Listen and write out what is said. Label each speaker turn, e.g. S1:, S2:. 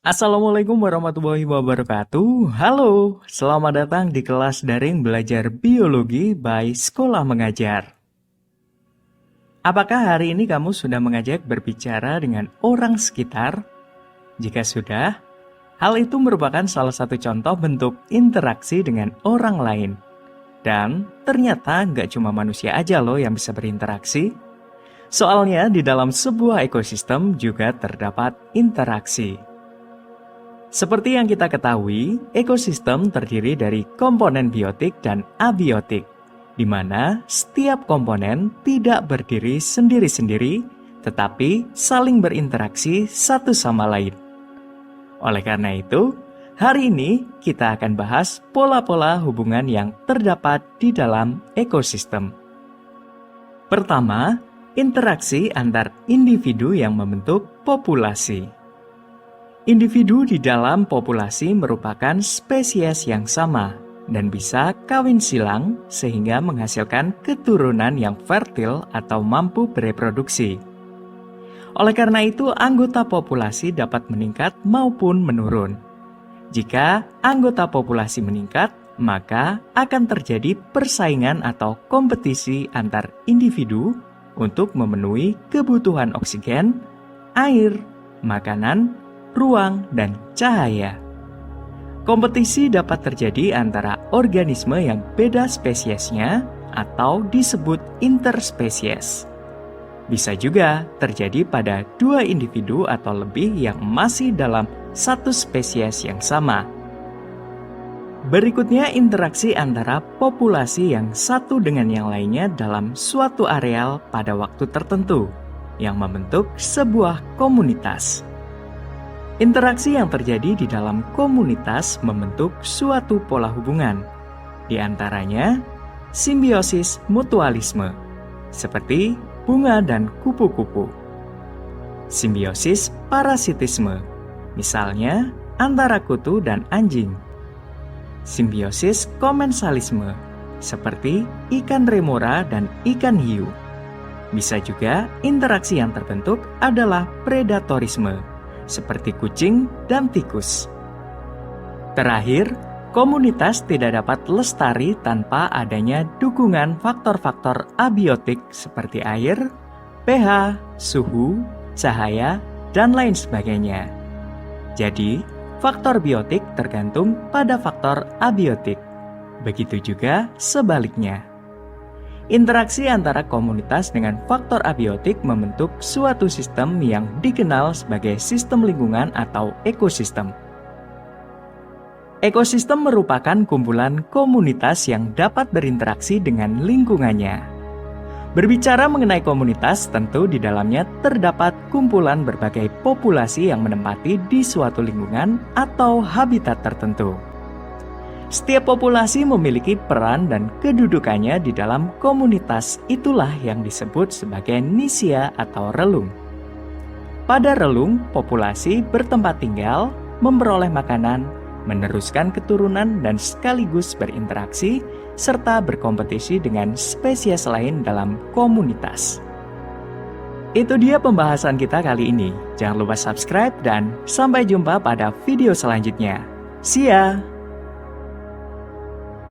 S1: Assalamualaikum warahmatullahi wabarakatuh. Halo, selamat datang di kelas daring belajar biologi by Sekolah Mengajar. Apakah hari ini kamu sudah mengajak berbicara dengan orang sekitar? Jika sudah, hal itu merupakan salah satu contoh bentuk interaksi dengan orang lain. Dan ternyata nggak cuma manusia aja loh yang bisa berinteraksi. Soalnya di dalam sebuah ekosistem juga terdapat interaksi. Seperti yang kita ketahui, ekosistem terdiri dari komponen biotik dan abiotik, di mana setiap komponen tidak berdiri sendiri-sendiri, tetapi saling berinteraksi satu sama lain. Oleh karena itu, hari ini kita akan bahas pola-pola hubungan yang terdapat di dalam ekosistem. Pertama, interaksi antar individu yang membentuk populasi. Individu di dalam populasi merupakan spesies yang sama dan bisa kawin silang sehingga menghasilkan keturunan yang fertil atau mampu bereproduksi. Oleh karena itu, anggota populasi dapat meningkat maupun menurun. Jika anggota populasi meningkat, maka akan terjadi persaingan atau kompetisi antar individu untuk memenuhi kebutuhan oksigen, air, makanan, ruang, dan cahaya. Kompetisi dapat terjadi antara organisme yang beda spesiesnya atau disebut interspesies. Bisa juga terjadi pada dua individu atau lebih yang masih dalam satu spesies yang sama. Berikutnya, interaksi antara populasi yang satu dengan yang lainnya dalam suatu areal pada waktu tertentu yang membentuk sebuah komunitas. Interaksi yang terjadi di dalam komunitas membentuk suatu pola hubungan, di antaranya simbiosis mutualisme, seperti bunga dan kupu-kupu. Simbiosis parasitisme, misalnya antara kutu dan anjing. Simbiosis komensalisme, seperti ikan remora dan ikan hiu. Bisa juga interaksi yang terbentuk adalah predatorisme, seperti kucing dan tikus. Terakhir, komunitas tidak dapat lestari tanpa adanya dukungan faktor-faktor abiotik seperti air, pH, suhu, cahaya, dan lain sebagainya. Jadi, faktor biotik tergantung pada faktor abiotik. Begitu juga sebaliknya. Interaksi antara komunitas dengan faktor abiotik membentuk suatu sistem yang dikenal sebagai sistem lingkungan atau ekosistem. Ekosistem merupakan kumpulan komunitas yang dapat berinteraksi dengan lingkungannya. Berbicara mengenai komunitas, tentu di dalamnya terdapat kumpulan berbagai populasi yang menempati di suatu lingkungan atau habitat tertentu. Setiap populasi memiliki peran dan kedudukannya di dalam komunitas, itulah yang disebut sebagai nisia atau relung. Pada relung, populasi bertempat tinggal, memperoleh makanan, meneruskan keturunan dan sekaligus berinteraksi, serta berkompetisi dengan spesies lain dalam komunitas. Itu dia pembahasan kita kali ini. Jangan lupa subscribe dan sampai jumpa pada video selanjutnya. See ya!